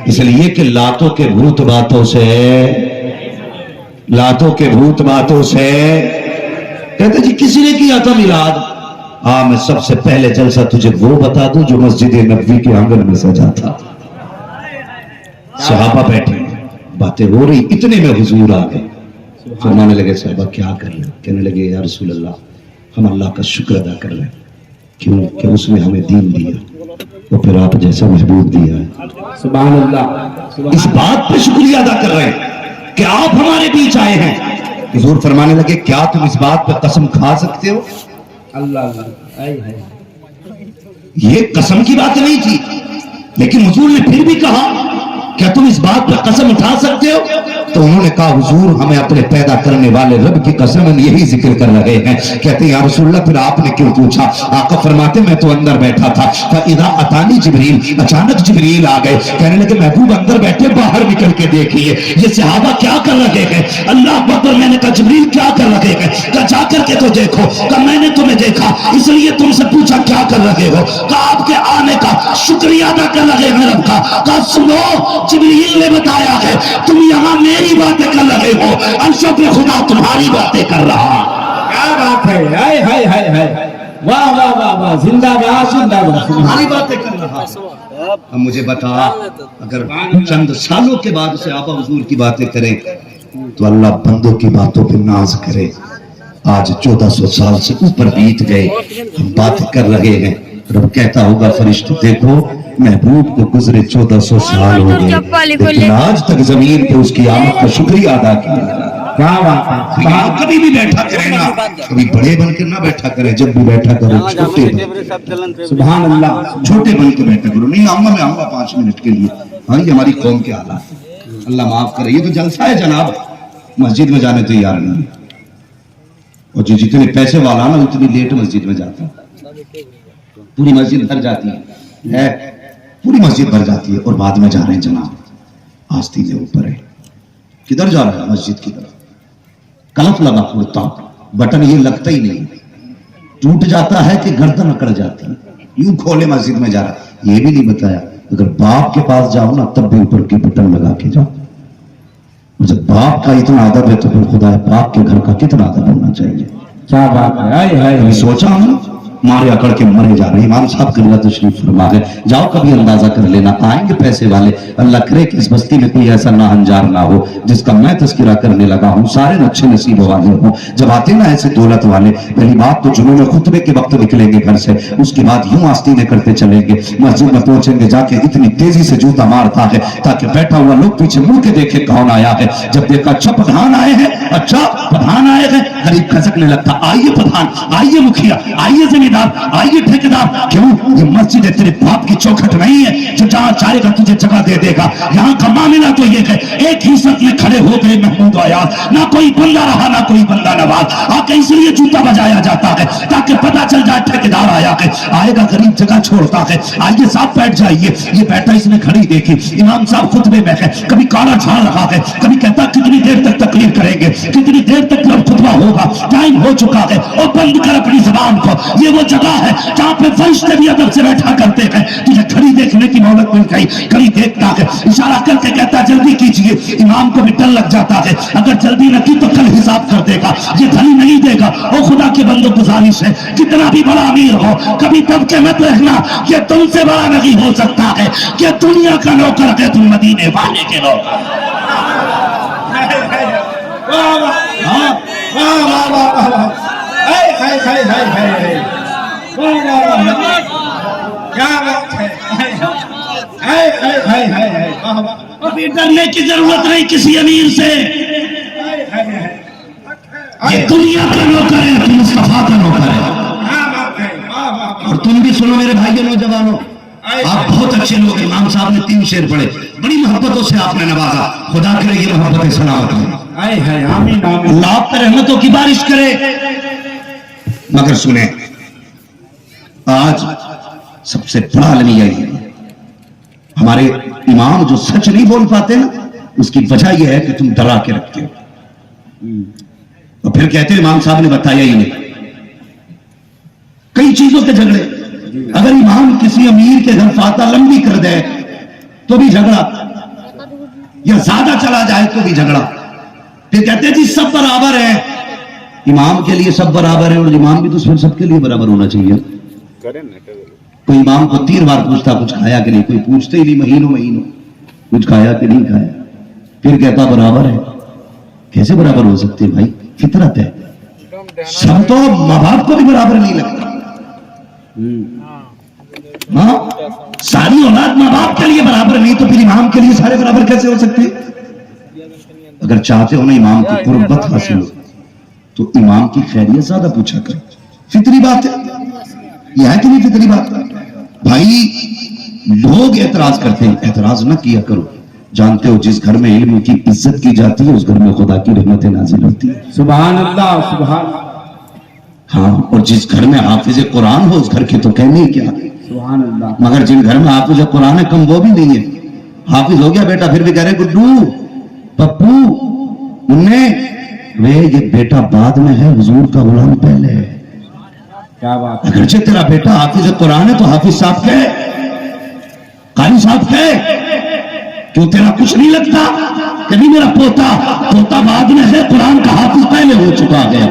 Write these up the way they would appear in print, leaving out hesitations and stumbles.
اس لیے کہ لاتوں کے بھوت باتوں سے کہتے جی کسی نے کیا تھا میلاد، میں سب سے پہلے جلسہ تجھے وہ بتا دوں جو مسجد نبوی کے آنگن میں سجا تھا۔ صحابہ بیٹھے باتیں ہو رہی، اتنے میں حضور آ گئے، فرمانے لگے صحابہ کیا کر رہے ہیں؟ کہنے لگے یا رسول اللہ ہم اللہ کا شکر ادا کر رہے ہیں، کیوں کہ اس نے ہمیں دین دیا اور پھر آپ جیسا محبوب دیا ہے۔ سبحان اللہ، اس بات پہ شکریہ ادا کر رہے ہیں کہ آپ ہمارے بیچ آئے ہیں۔ حضور فرمانے لگے کیا تم اس بات پہ قسم کھا سکتے ہو؟ اللہ اللہ، یہ قسم کی بات نہیں تھی، لیکن حضور نے پھر بھی کہا کیا تم اس بات پر قسم اٹھا سکتے ہو؟ تو انہوں نے کہا حضور ہمیں اپنے پیدا کرنے والے رب کی قسم یہی ذکر کر رہے ہیں۔ کہتے ہیں یا رسول اللہ پھر آپ نے کیوں پوچھا؟ آقا فرماتے میں تو اندر بیٹھا تھا، فَإِذَا أَتَانِي جبریل، اچانک جبریل آ گئے، کہنے لگے محبوب اندر بیٹھے، باہر نکل کے دیکھیے یہ صحابہ کیا کر رہے ہیں۔ اللہ اکبر، میں نے کہا جبریل کیا کر رہے ہیں؟ کہا جا کر کے تو دیکھو۔ کہا میں نے تمہیں دیکھا اس لیے تم سے پوچھا کیا کر رہے ہو؟ کہا آپ کے آنے کا شکریہ ادا کر رہے ہیں رب کا۔ کہا سنو جبریل نے بتایا ہے تم یہاں میری باتیں کر رہے ہو، الشکر خدا تمہاری باتیں کر رہا۔ کیا بات ہے، ہائے ہائے ہائے ہائے، واہ واہ واہ واہ، زندہ باد زندہ باد، تمہاری باتیں کر رہا۔ اب مجھے بتا اگر چند سالوں کے بعد سے آقا حضور کی باتیں کریں تو اللہ بندوں کی باتوں پہ ناز کرے۔ آج 1400 سال سے اوپر بیت گئے، ہم باتیں کر رہے ہیں، رب کہتا ہوگا فرشتے دیکھو محبوب کو گزرے 1400 سال ہو گئے لیکن آج تک زمین پہ اس کی آمد کا شکریہ ادا کیا۔ کیا بات ہے، یہاں کبھی بھی بیٹھا کرے نا، کبھی بڑے بن کے نہ بیٹھا کرے، جب بھی بیٹھا کرے چھوٹے سبحان اللہ، چھوٹے بن کے بیٹھا کرو۔ نہیں آؤں گا، میں آؤں گا 5 منٹ کے لیے۔ ہاں یہ ہماری قوم کے حالات ہیں، اللہ معاف کرے۔ یہ تو جلسہ ہے جناب، مسجد میں جانے تیار نہیں، اور جو جتنے پیسے والا نا اتنی لیٹ مسجد میں جاتا ہے، پوری مسجد بھر جاتی ہے، پوری مسجد بھر جاتی ہے، اور بعد میں جا رہے ہیں جناب آستین کے اوپر ہے، کدھر جا رہا ہے؟ مسجد کی طرف۔ کلف لگا ہوتا بٹن یہ لگتا ہی نہیں، ٹوٹ جاتا ہے کہ گردن اکڑ جاتی ہے، یوں کھولے مسجد میں جا رہا ہے۔ یہ بھی نہیں بتایا اگر باپ کے پاس جاؤ نا تب بھی اوپر کی بٹن لگا کے جاؤ۔ جب باپ کا اتنا ادب ہے تو پھر خدا باپ کے گھر کا کتنا ادب ہونا چاہیے۔ کیا بات ہے، ہائے ہائے، کبھی سوچا ہوں مارے اکڑ کے مرے جا رہے ہیں۔ امام صاحب قبلہ تشریف فرما گئے، جاؤ کبھی اندازہ کر لینا آئیں گے پیسے والے، اللہ کرے کہ اس بستی میں کوئی ایسا ناہنجار نہ ہو جس کا میں تذکرہ کرنے لگا ہوں، سارے اچھے نصیب والے ہوں۔ جب آتے نا ایسے دولت والے، پہلی بات تو جنہوں نے خطبے کے وقت نکلیں گے گھر سے، اس کے بعد یوں آستینے کرتے چلیں گے، مسجد میں پہنچیں گے، جا کے اتنی تیزی سے جوتا مارتا ہے تاکہ بیٹھا ہوا لوگ پیچھے مڑ کے دیکھے کون آیا ہے۔ جب دیکھا اچھا پٹھان آئے ہیں، اچھا پٹھان آئے ہیں، غریب کھسکنے لگتا، آئیے پٹھان، آئیے مکھیا، آئیے زمیندار، آئیے ٹھیکیدار۔ کیوں؟ یہ مسجد تیرے باپ کی چوکھٹ نہیں ہے جو جہاں چاہے گا تجھے جگہ دے دے گا۔ یہاں کا معاملہ تو یہ ہے ایک ہی صف میں کھڑے ہو گئے محمود آیات، نہ کوئی بندہ رہا نہ کوئی بندہ نواز، آ کے اس لیے جوتا بجایا جاتا ہے تاکہ پتہ چل جائے ٹھیکیدار آیا ہے، آئے گا غریب جگہ چھوڑتا ہے، آئیے صاحب بیٹھ جائیے۔ یہ بیٹھا اس نے گھڑی دیکھی، امام صاحب خطبے میں ہے، کبھی کالا جھاڑ رہا ہے، کبھی کہتا کتنی دیر تک تقریر کریں گے، کتنی دیر تک خطبہ ہوگا، ٹائم ہو چکا ہے، اور بند کر اپنی زبان کو۔ یہ وہ جگہ ہے جہاں پہ فرشتے بھی ادب سے بیٹھا کرتے ہیں، تجھے گھڑی دیکھنے کی مہلت مل گئی، گھڑی دیکھتا ہے، اشارہ کر کے کہتا ہے جلدی کیجئے۔ امام کو بھی ڈر لگ جاتا ہے اگر جلدی نہ کی تو کل حساب کر دے گا، یہ دھڑی نہیں دے گا۔ اور خدا کے بندوں گزارش ہے کتنا بھی بڑا امیر ہو کبھی دب کے مت رہنا، یہ تم سے بڑا نہیں ہو سکتا ہے، کہ دنیا کا نوکر ہے تم مدینے والے کے نوکر۔ ابھی ڈرنے کی ضرورت نہیں کسی امیر سے، یہ دنیا کا نوکر ہے، تم مصطفیٰ کا نوکر ہے۔ اور تم بھی سنو میرے بھائیوں نوجوانوں، آپ بہت اچھے لوگ، امام صاحب نے 3 شعر پڑھے، بڑی محبتوں سے آپ نے نوازا، خدا کرے یہ محبت سلامت ہو، اللہ آپ پر رحمتوں کی بارش کرے۔ مگر سنیں آج سب سے بڑا المیہ یہ ہے، ہمارے امام جو سچ نہیں بول پاتے نا، اس کی وجہ یہ ہے کہ تم ڈرا کے رکھتے ہو، اور پھر کہتے ہیں امام صاحب نے بتایا ہی نہیں۔ کئی چیزوں کے جھگڑے، اگر امام کسی امیر کے گھر فاتح لمبی کر دے تو بھی جھگڑا، या ज्यादा चला जाए तो भी झगड़ा। फिर कहते हैं जी सब बराबर है, इमाम के लिए सब बराबर है और इमाम भी तो फिर सबके लिए बराबर होना चाहिए। कोई इमाम को 3 बार पूछता कुछ खाया कि नहीं, कोई पूछते ही नहीं महीनों महीनों कुछ खाया कि नहीं खाया, फिर कहता बराबर है। कैसे बराबर हो सकते भाई, फितरत है। सब तो माँ बाप को भी बराबर नहीं लगता। हाँ, सारी औलाद माँ बाप के लिए बराबर नहीं तो फिर इमाम के लिए सारे बराबर कैसे हो सकते? अगर चाहते हो ना इमाम की कुर्बत हासिल हो तो इमाम की खैरियत ज्यादा पूछा करो। फितरी बात है, यह है कि नहीं फितरी बात? भाई लोग एतराज करते हैं, एतराज ना किया करो। जानते हो जिस घर में इल्म की इज्जत की जाती है उस घर में खुदा की रहमतें नाजिल होती है। सुभान अल्लाह, सुभान। हाँ, और जिस घर में हाफिज कुरान हो उस घर के तो कहने ही क्या। सुभान अल्लाह। मगर जिन घर में हाफिज कुरान है कम वो भी नहीं है। हाफिज हो गया बेटा फिर भी कह रहे गुड्डू पप्पू मुन्ने, वे ये बेटा बाद में है, हुजूर का गुलाम पहले है। क्या बात। अगरचे तेरा बेटा हाफिज कुरान है तो हाफिज साहब कहे, कारी साहब कहे, क्यों तेरा कुछ नहीं लगता? कभी मेरा पोता बाद में है, कुरान का हाफिज पहले हो चुका है।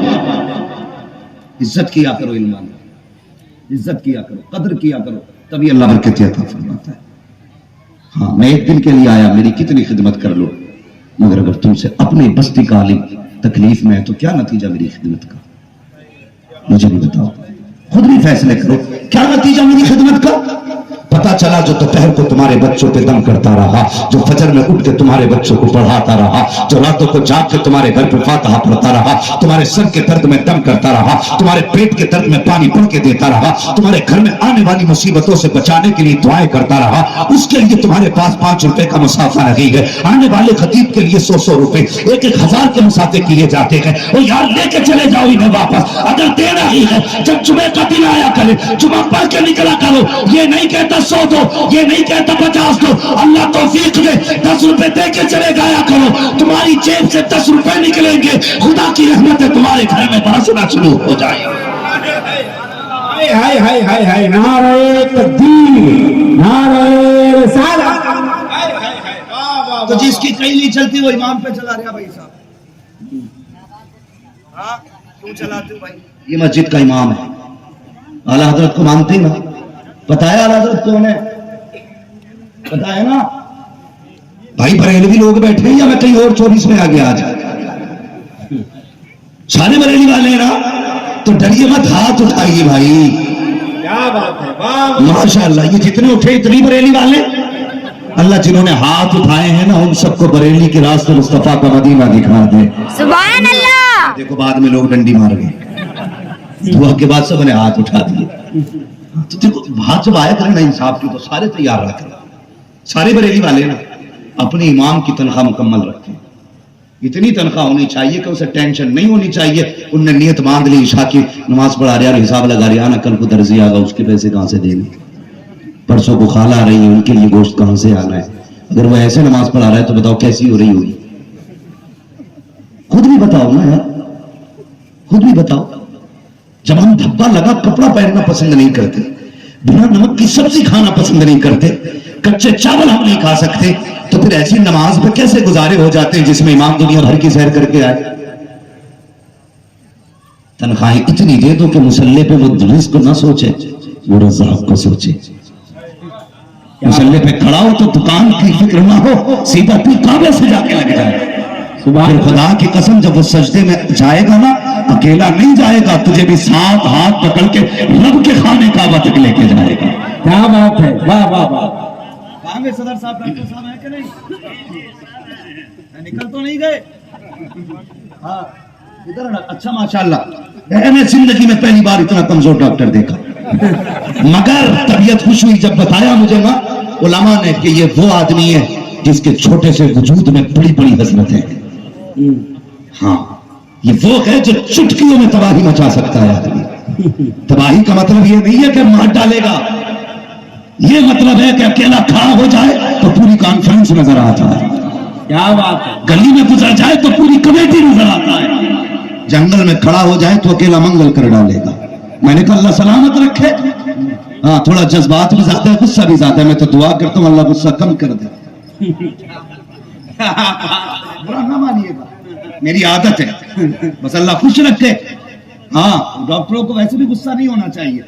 इज्जत किया करो इल्म, इज्जत किया करो, कदर किया करो, तभी अल्लाह बरकत अता फरमाता है। हाँ, मैं एक दिन के लिए आया, मेरी कितनी खिदमत कर लो, मगर अगर तुमसे अपनी बस्ती का आलिम तकलीफ में है तो क्या नतीजा मेरी खिदमत का? मुझे भी बताओ, खुद भी फैसले करो, क्या नतीजा मेरी खिदमत का? पता चला जो दोपहर को तुम्हारे बच्चों पे दम करता रहा, जो फजर में उठ के तुम्हारे बच्चों को पढ़ाता रहा, जो रातों को जाग के तुम्हारे घर पे फातिहा पढ़ता रहा, तुम्हारे सर के दर्द में दम करता रहा, तुम्हारे पेट के दर्द में पानी पढ़ के देता रहा, तुम्हारे घर में आने वाली मुसीबतों से बचाने के लिए दुआएं करता रहा, उसके लिए तुम्हारे पास 5 रुपए का मुसाफा नहीं है। आने वाले खतीब के लिए 100 रुपए, 1,000 के मुसाफे किए जाते हैं। वो यार लेके चले जाओ इन्हें वापस, अगर देना ही है जब जुमे का दिन आया करे जुमा पढ़ के निकला करो। ये नहीं कहता 100 दो, ये नहीं कहता 50 दो, अल्लाह तौफीक दे 10 रुपए दे के चले गाया करो। तुम्हारी जेब से 10 रुपए निकलेंगे, खुदा की रहमत तुम्हारे घर में बरसना शुरू हो जाएगी। हाय हाय हाय हाय, नारे तकबीर, नारे रिसालत। तो जिसकी कहीं नहीं चलती वो इमाम पे चला रहा भाई साहब। हाँ, क्यों चलाते हो भाई? ये मस्जिद का इमाम है, आला हजरत को मानते ना? पता है आला हजरत कौन है? पता है ना भाई? बरेलवी लोग बैठे हैं या मैं कहीं और 24 में आ गया आज? सारे बरेली वाले हैं ना? तो डरिए मत, हाथ उठाइए भाई। क्या बात है, वाह माशाअल्लाह। ये जितने उठे इतनी बरेली वाले, अल्लाह जिन्होंने हाथ उठाए हैं ना उन सबको बरेली के रास्ते मुस्तफा का मदीना दिखा दे। सुभान अल्लाह। देखो बाद में लोग डंडी मार गए, दुआ के बाद सबने हाथ उठा दिए। तो देखो हाथ जब आया करें ना इंसाफ की तो सारे तैयार रहा करें। सारे बरेली वाले ना अपने इमाम की तनख्वाह मुकम्मल रखें। इतनी तनख्वाह होनी चाहिए कि उसे टेंशन नहीं होनी चाहिए। उनने नियत बांध ली ईशा की नमाज पढ़ा रहे और हिसाब लगा रहे, आना कल को दर्जी आगा उसके पैसे कहां से देंगे, परसों को खाला आ रही है उनके लिए गोश्त कहां से आना है। अगर वो ऐसे नमाज पढ़ा रहा है तो बताओ कैसी हो रही होगी? खुद भी बताओ ना यार, खुद भी बताओ। जब हम धब्बा लगा कपड़ा पहनना पसंद नहीं करते, बिना नमक की सब्जी खाना पसंद नहीं करते, कच्चे चावल हम नहीं खा सकते, तो फिर ऐसी नमाज पे कैसे गुजारे हो जाते हैं जिसमें इमाम दुनिया भर की सैर करके आए? तनख्वाहें इतनी दे दो कि मुसल्ले पे वो रिज़्क़ को ना सोचे, वो रज़ाक़ को सोचे। मुसल्ले पे खड़ा हो तो दुकान की फिक्र ना हो, सीधा तू काबे से जाके लग जाए। फिर खुदा की कसम जब वो सजदे में जाएगा ना अकेला नहीं जाएगा, तुझे भी साथ हाथ पकड़ के रब के खाने काबा तक लेके जाएगा। क्या बात है, वाह वाह वाह। सदर साहब डॉक्टर साहब है कि नहीं? निकल तो नहीं गए? हाँ इधर ना। अच्छा माशाल्लाह, मैंने जिंदगी में पहली बार इतना कमजोर डॉक्टर देखा। मगर तबीयत खुश हुई जब बताया मुझे ना उलमा ने कि ये वो आदमी है जिसके छोटे से वजूद में बड़ी बड़ी हजरत है। हाँ, ये वो है जो चुटकियों में तबाही मचा सकता है आदमी। तबाही का मतलब ये नहीं है कि मार डालेगा, ये मतलब है कि अकेला खड़ा हो जाए तो पूरी कॉन्फ्रेंस नजर आता है। क्या बात है। गली में गुजर जाए तो पूरी कमेटी नजर आता है। जंगल में खड़ा हो जाए तो अकेला मंगल कर डालेगा। मैंने कहा अल्लाह सलामत रखे। हाँ, थोड़ा जज्बात भी ज्यादा है, गुस्सा भी ज्यादा है। मैं तो दुआ करता हूँ अल्लाह गुस्सा कम कर दे। बुरा ना मानिएगा, मेरी आदत है, बस अल्लाह खुश रखे। हाँ, डॉक्टरों को वैसे भी गुस्सा नहीं होना चाहिए।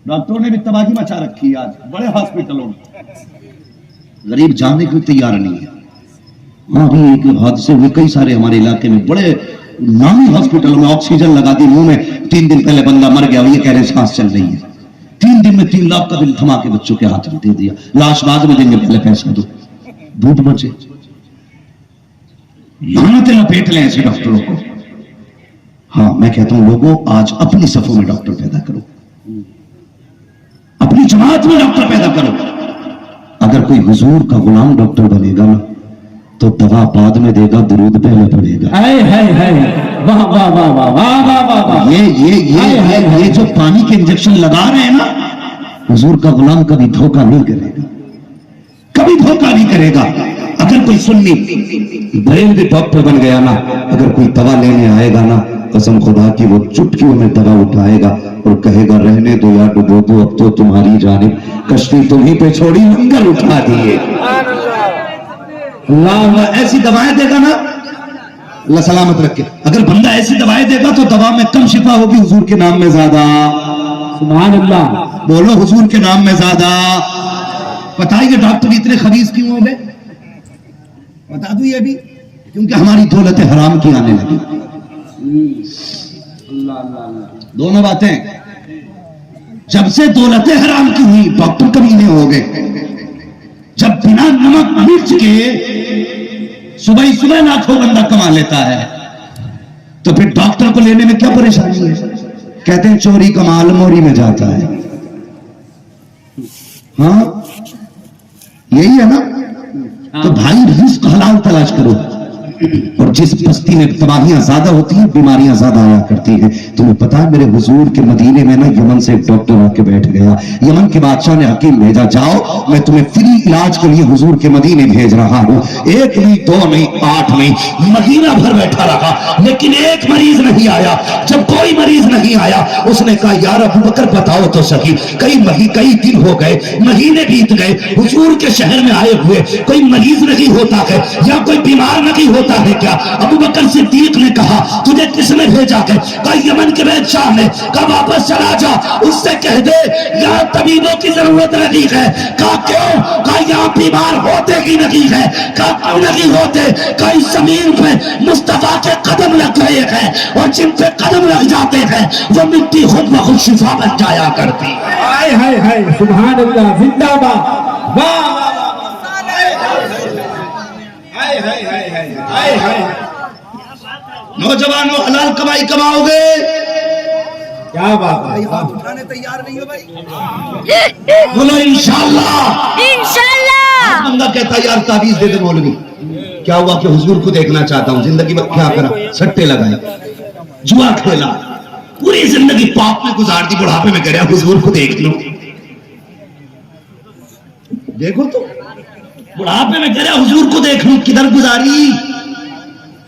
डॉक्टरों ने भी तबाही मचा रखी है आज बड़े हॉस्पिटलों में, गरीब जानने के लिए तैयार नहीं है। हाँ, अभी एक हादसे हुए कई सारे हमारे इलाके में, बड़े नामी हॉस्पिटलों में ऑक्सीजन लगा दी मुंह में, 3 दिन पहले बंदा मर गया, ये कह रहे सांस चल रही है। 3 दिन में 3 लाख का बिल थमा के बच्चों के हाथ में दे दिया, लाश बाद में देंगे, पहले पैसा दो। भूत बचे, लानतें लपेट लें ऐसे डॉक्टरों को। हाँ, मैं कहता हूं लोगों, आज अपनी सफों में डॉक्टर पैदा करो, अपनी जमात में डॉक्टर पैदा करो। अगर कोई हुजूर का गुलाम डॉक्टर बनेगा ना, तो दवा बाद में देगा, दुरूद पहले पड़ेगा। हाय हाय हाय, वाह वाह वाह वाह वाह वाह वाह वाह। ये जो पानी के इंजेक्शन लगा रहे हैं ना, हुजूर का गुलाम कभी धोखा नहीं करेगा, कभी धोखा नहीं करेगा। अगर कोई सुन्नी ब्रेन भी डॉक्टर बन गया ना, अगर कोई दवा लेने आएगा ना, कसम खुदा की वो चुटकियों में दवा उठाएगा और कहेगा रहने दो या डुबो दो, अब तो तुम्हारी जानिब कश्ती तुम्ही पे छोड़ी, लंगर उठा दिए। अल्लाह ऐसी दवाएं देगा ना, अल्लाह सलामत रखे। अगर बंदा ऐसी दवाएं देगा तो दवा में कम शिफा होगी, हुजूर के नाम में ज्यादा। सुभान अल्लाह, बोलो हुजूर के नाम में ज्यादा। बताइए डॉक्टर इतने खबीस क्यों हो गए? बता दूं ये भी, क्योंकि हमारी दौलत हराम की आने लगी। दोनों बातें, जब से दौलत हराम की हुई डॉक्टर कमीने हो गए। जब बिना नमक मिर्च के सुबह ही सुबह लाखों बंदा कमा लेता है, तो फिर डॉक्टर को लेने में क्या परेशानी है? कहते हैं चोरी का माल मोरी में जाता है। हाँ, यही है ना। तो भाई रिस्क हलाल तलाश करो, और जिस बस्ती में तबाहियां ज्यादा होती हैं, बीमारियां ज्यादा आया करती हैं। तुम्हें पता है मेरे हुजूर के मदीने में ना यमन से एक डॉक्टर आके बैठ गया। यमन के बादशाह ने हकीम भेजा, जाओ मैं तुम्हें फ्री इलाज के लिए हुजूर के मदीने भेज रहा हूं। 1 नहीं 2 नहीं 8 नहीं, महीना भर बैठा रहा, लेकिन एक मरीज नहीं आया। जब कोई मरीज नहीं आया, उसने कहा यार अबू बकर बताओ तो सही, कई दिन हो गए, महीने बीत गए, हुजूर के शहर में आए हुए कोई मरीज नहीं होता है या कोई बीमार नहीं होता है क्या? अबू बकर सिद्दीक ने कहा तुझे किसने भेजा है? कहा यमन के बादशाह ने। कहा वापस चला जा, उससे कह दे यहाँ तबीबों की जरूरत नहीं है। कहा क्यों? कहा यहाँ बीमार होते ही नहीं है। कहा क्यों नहीं होते? कहा इस जमीन पे मुस्तफा के कदम लग गए हैं, और जिन पे कदम लग जाते हैं वो मिट्टी खुद ब खुद शिफा बन जाया करती है। हाय हाय हाय, सुभान अल्लाह, जिंदाबाद, वाह वाह वाह, हाय हाय हाय हाय हाय। नौजवानों हलाल कमाई कमाओगे, क्या बात है, उठाने तैयार नहीं हो भाई? बोलो इंशाअल्लाह। इंशाल्लाह। बंदा कहता यार ताबीज दे दे मौलवी, क्या हुआ कि हुजूर को देखना चाहता हूं, जिंदगी में क्या करा, सट्टे लगाए, जुआ खेला, पूरी जिंदगी पाप में गुजार दी, बुढ़ापे में कह रहा हुजूर को देख लो। देखो तो बुढ़ापे में कह रहा हुजूर को देख लो, किधर गुजारी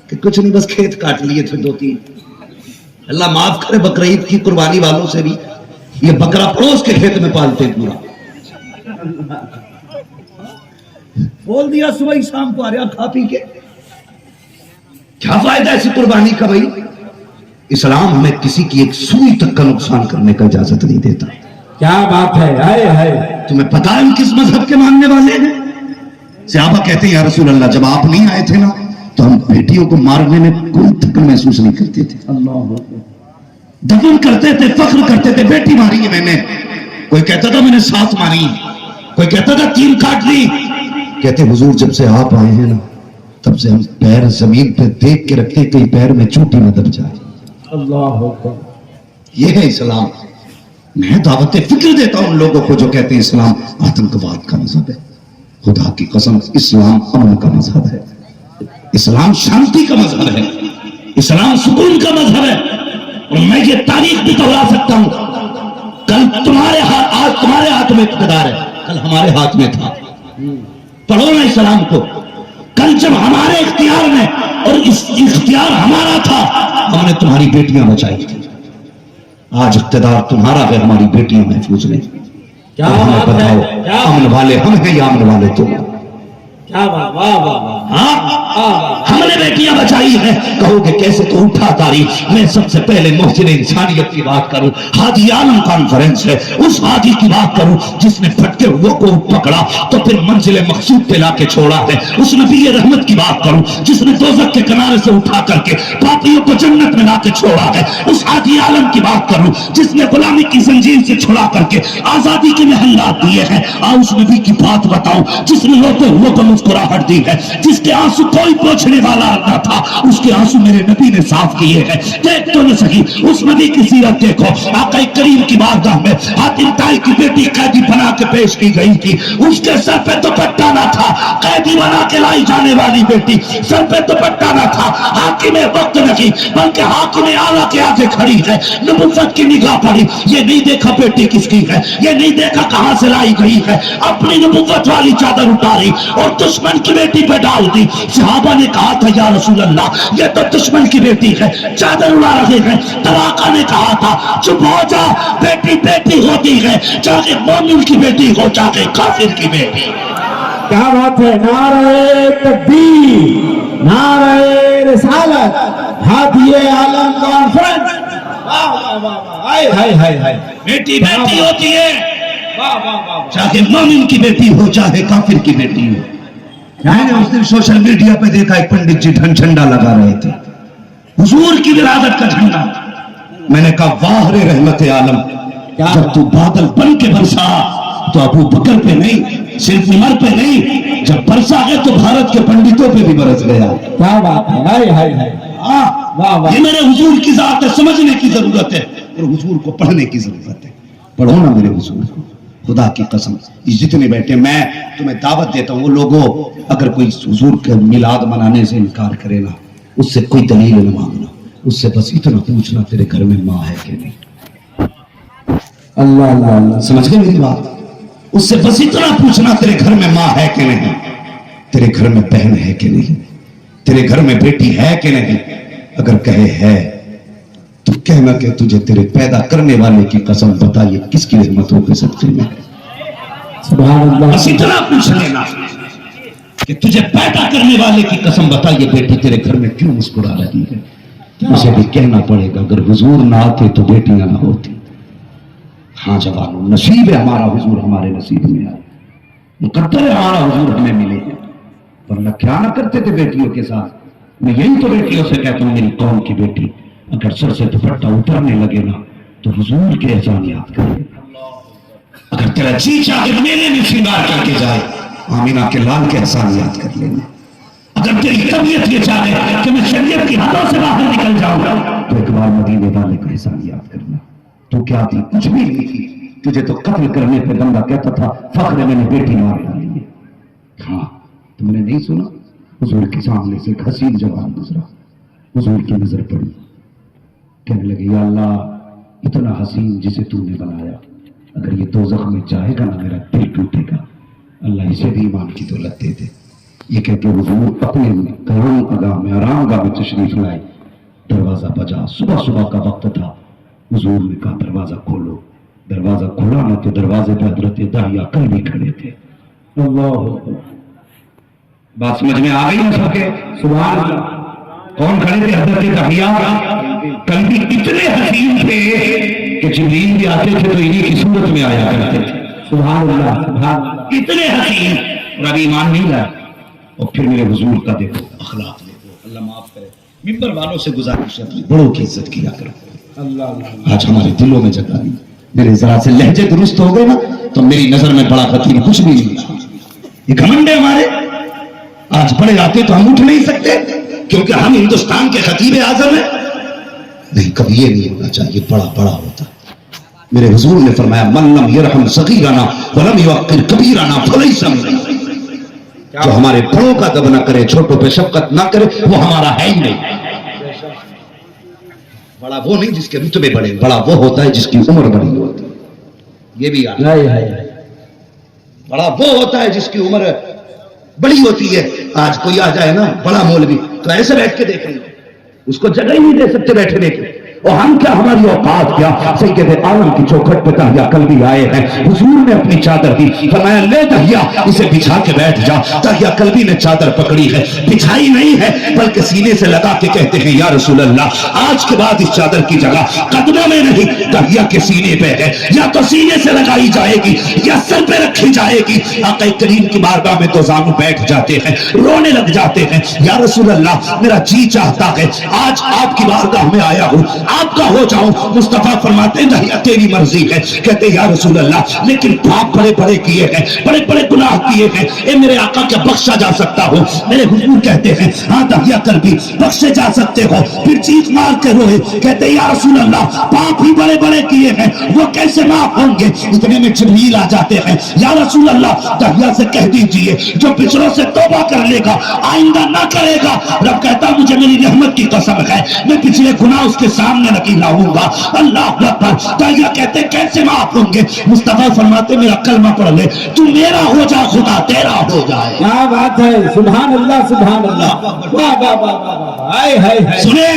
कि कुछ नहीं, बस खेत काट लिए थे 2-3। अल्लाह माफ करे बकरीद की कुर्बानी वालों से भी, ये बकरा पड़ोस के खेत में पालते पूरा। बोल दिया सुबह शाम को आ रहा खा पी के, क्या फायदा ऐसी कुर्बानी का भाई? इस्लाम हमें किसी की एक सुई तक का नुकसान करने का इजाजत नहीं देता। क्या बात है, हाय हाय। तुम्हें पता है हम किस मजहब के मानने वाले हैं? सहाबा कहते हैं या रसूल अल्लाह, जब आप नहीं आए थे ना, तो हम बेटियों को मारने में कोई तक महसूस नहीं करते थे। दफन करते थे, फख्र करते थे, बेटी मारी है मैंने। कोई कहता था मैंने 7 मारी, कोई कहता था 3 काट ली। कहते हुजूर जब से आप आए हैं ना, तब से हम पैर जमीन पे देख के रखते, कहीं पैर में चोटी न दब जाए। अल्लाह, ये है इस्लाम। मैं दावत फिक्र देता हूं उन लोगों को जो कहते हैं इस्लाम आतंकवाद का मजहब है। खुदा की कसम, इस्लाम अमन का मजहब है, इस्लाम शांति का मजहब है, इस्लाम सुकून का मजहब है। और मैं ये तारीख भी दोहरा सकता हूं, कल तुम्हारे हाथ, आज तुम्हारे हाथ में इक़्तिदार है, कल हमारे हाथ में था। पढ़ो ना इस्लाम को। कल जब हमारे इख्तियार में और इस इख्तियार हमारा था, हमने तुम्हारी बेटियां बचाई थी। आज इख्तियार तुम्हारा है, हमारी बेटियां महफूज नहीं। क्या हमें बात है, बताओ, क्या अमन वाले हम हैं या अमन वाले तुम? کیا بات، واہ واہ واہ، ہاں ہم نے بیٹیاں بچائی ہیں، کہو کہ کیسے تو اٹھا تاری۔ میں سب سے پہلے محسن انسانیت کی بات کروں، حاجی عالم کانفرنس ہے، اس حاجی کی بات کروں جس نے بھٹکے ہوئے کو پکڑا تو پھر منزل مقصود پہ لا کے چھوڑا ہے۔ اس نبی رحمت کی بات کروں جس نے دوزخ کے کنارے سے اٹھا کر کے پاپیوں کو جنت میں لا کے چھوڑا ہے۔ اس حاجی عالم کی بات کروں جس نے غلامی کی زنجیر سے چھڑا کر کے آزادی کے محلات دیے ہیں۔ آؤ اس نبی کی بات بتاؤں جس نے روتے ہوئے کو مسکراہٹ دی ہے، جس کے آنسو کوئی پوچھنے والا نہ تھا، اس کے آنسو میرے نبی نے صاف کیے ہیں۔ دیکھ تو نہ سکی اس نبی کی سیرت دیکھو، آقا کریم کی بارگاہ میں حاتم طائی کی بیٹی قیدی بنا کے پیش کی گئی تھی، اس کے سر پہ دوپٹہ نہ تھا، قیدی بنا کے لائی جانے والی بیٹی سر پہ دوپٹہ نہ تھا، حاکم وقت نہیں بلکہ حاکم اعلیٰ کے آگے کھڑی ہے، نبوت کی نگاہ پڑی، یہ نہیں دیکھا بیٹی کس کی ہے، یہ نہیں دیکھا کہاں سے لائی گئی ہے، اپنی نبوت والی چادر اتاری اور دشمن کی بیٹی پہ ڈال دی۔ صحابہ نے کہا تھا یا رسول اللہ یہ تو دشمن کی بیٹی ہے، چادر اڑا رہے ہیں۔ تب آقا نے کہا تھا چپ ہو جا، بیٹی بیٹی ہوتی ہے، چاہے مومن کی بیٹی ہو چاہے کافر کی بیٹی۔ کیا بات ہے، نعرہ تکبیر، نعرہ رسالت، حاجی عالم کانفرنس، واہ واہ واہ واہ، ہائے ہائے ہائے ہائے، بیٹی بیٹی ہوتی ہے واہ واہ واہ واہ۔ چاہے مومن کی بیٹی ہو چاہے کافر کی بیٹی ہو۔ میں نے اس دن سوشل میڈیا پہ دیکھا ایک پنڈت جی جھنڈا لگا رہے تھے، حضور کی ولادت کا جھنڈا۔ میں نے کہا واہ رے رحمت عالم، جب تو بادل بن کے برسا تو ابو بکر پہ نہیں، صرف عمر پہ نہیں، جب برسا ہے تو بھارت کے پنڈتوں پہ بھی برس گیا۔ کیا بات ہے، ہائے ہائے ہائے، واہ واہ۔ یہ میرے حضور کی ذات ہے، سمجھنے کی ضرورت ہے اور حضور کو پڑھنے کی ضرورت ہے۔ پڑھو نا میرے حضور کو، خدا کی قسم جتنے بیٹھے، میں تمہیں دعوت دیتا ہوں، وہ لوگوں اگر کوئی حضور کے میلاد منانے سے انکار کرے نا، اس سے کوئی دلیل نہ مانگنا، اس سے بس اتنا پوچھنا تیرے گھر میں ماں ہے کہ نہیں۔ اللہ اللہ اللہ، سمجھ گئے میری بات؟ اس سے بس اتنا پوچھنا تیرے گھر میں ماں ہے کہ نہیں، تیرے گھر میں بہن ہے کہ نہیں، تیرے گھر میں بیٹی ہے کہ نہیں۔ اگر کہے ہے تو کہنا کہ تجھے تیرے پیدا کرنے والے کی قسم بتا یہ کس کی رحمتوں کے صدقے میں ہے۔ سبحان اللہ، بس اتنا پوچھ لینا کہ تجھے پیدا کرنے والے کی قسم بتا یہ بیٹی تیرے گھر میں کیوں مسکرا رہی ہے۔ اسے بھی کہنا پڑے گا اگر حضور نہ آتے تو بیٹیاں نہ ہوتی۔ ہاں جوانوں، نصیب ہے ہمارا حضور ہمارے نصیب میں آئے، مقدر ہے ہمارا حضور ہمیں ملے، ورنہ کیا نہ کرتے تھے بیٹیوں کے ساتھ۔ میں یہی تو بیٹیوں سے کہتا ہوں میری قوم کی بیٹی اگر سر سے دوپٹہ اترنے لگے نا تو حضور کے احسان یاد کرے۔ اگر تیرا جی چاہے میلے میں سنگار کر کے جائے آمینہ کے لال کے احسان یاد کر لینا۔ اگر تیری طبیعت یہ چاہے کہ میں شریعت کی حدوں سے باہر نکل جاؤں تو ایک بار مدینے والے کا احسان یاد کرنا۔ تو کیا تھی؟ کچھ بھی نہیں تھی، تجھے تو قتل کرنے پہ بندہ کہتا تھا فخر ہے میں نے بیٹی مار ڈالی ہے۔ ہاں تم نے نہیں سنا؟ حضور کے سامنے سے ایک حسین جوان گزرا، حضور کی نظر پڑی، کہنے لگے یا اللہ اتنا حسین جسے تو نے بنایا اگر یہ دوزخ میں جائے گا نا میرا دل ٹوٹے گا، اللہ اسے بھی ایمان کی دولت دے دے۔ یہ کہہ کے حضور اپنے قیام گاہ میں آرام گاہ میں تشریف لائے، دروازہ بجا، صبح صبح کا وقت تھا، حضور نے کہا دروازہ کھولو، دروازہ کھولا نہ تو دروازے پہ حضرت داہیہ کل بھی کھڑے تھے۔ اللہ، بات سمجھ میں آ گئی نا سب کے؟ سبحان اللہ، کون کھڑے تھے؟ حضرت داہیہ کل بھی اتنے حسین تھے کہ جبریل بھی آتے تھے تو انہی کی صورت میں آیا کرتے تھے۔ سبحان اللہ، سبحان اللہ، اتنے حسین، اور ابھی ایمان نہیں لائے۔ اور پھر میرے حضور کا دیکھو اخلاق دیکھو، اللہ معاف کرے، ممبر والوں سے گزارش ہے بڑوں کی عزت کیا کرو۔ اللہ اللہ، آج ہمارے دلوں میں جگہ نہیں، میرے ذرا سے لہجے درست ہو گئے نا تو میری نظر میں بڑا خطیب کچھ بھی نہیں۔ یہ گھمنڈ ہے ہمارے، آج بڑے آتے تو ہم اٹھ نہیں سکتے کیونکہ ہم ہندوستان کے خطیب اعظم ہیں۔ نہیں، کبھی یہ نہیں ہونا چاہیے، بڑا بڑا ہوتا۔ میرے حضور نے فرمایا من لم یرحم صغیرنا ولم یوقر کبیرنا فلیس منا۔ جو ہمارے بڑوں کا ادب نہ کرے، چھوٹوں پہ شفقت نہ کرے، وہ ہمارا ہے ہی نہیں۔ بڑا وہ نہیں جس کے رتبے بڑے، بڑا وہ ہوتا ہے جس کی عمر بڑی ہوتی ہے۔ یہ بھی یاد ہے، بڑا وہ ہوتا ہے جس کی عمر بڑی ہوتی ہے۔ آج کوئی آ جائے نا بڑا مولوی تو ایسے بیٹھ کے دیکھیں گے، اس کو جگہ ہی نہیں دے سکتے بیٹھنے کی، और हम क्या, हमारी औकात क्या। सैयद आलम की चौखट पे दहिया कल्बी आए हैं, हुजूर ने अपनी चादर दी, फरमाया ले दहिया इसे बिछा के बैठ जा। दहिया कल्बी ने चादर पकड़ी है, बिछाई नहीं है बल्कि सीने से लगा के कहते हैं या रसूल अल्लाह आज के बाद इस चादर की जगह कदमों में नहीं दहिया के सीने पे है, या तो सीने से लगाई जाएगी या सर पे रखी जाएगी। आका करीम की बारगाह में तो जानू बैठ जाते हैं, रोने लग जाते हैं, या रसूल अल्लाह मेरा जी चाहता है आज आपकी बारगाह में आया हूं, आपका हो जाऊं। मुस्तफा फरमाते हैं दहिया तेरी मर्जी है। कहते या रसूल अल्लाह लेकिन पाप बड़े बड़े किए हैं, बड़े बड़े गुनाह किए हैं, ए मेरे आका क्या बख्शा जा सकता हो? मेरे हुजूर कहते हैं हाँ दहिया कल्बी बख्शे जा सकते हो। फिर चीख मार के रोए, कहते या रसूल अल्लाह पाप ही बड़े बड़े किए हैं, वो कैसे माफ होंगे? इतने में जिब्रील आ जाते हैं, या रसूल अल्लाह दहिया से कह दीजिए जो पिछड़ों से तौबा कर लेगा आइंदा ना करेगा। रब कहता मुझे मेरी रहमत की कसम है मैं पिछले गुनाह उसके सामने नहीं लाऊंगा। अल्लाह अकबर। दहिया कहते कैसे माफ होंगे? मुस्तफा फरमाते मेरा कलमा पढ़ ले, तू मेरा हो जा खुदा तेरा हो जाए। क्या बात है, सुभान अल्लाह सुभान अल्लाह, वाह वाह वाह वाह, हाय हाय हाय। सुने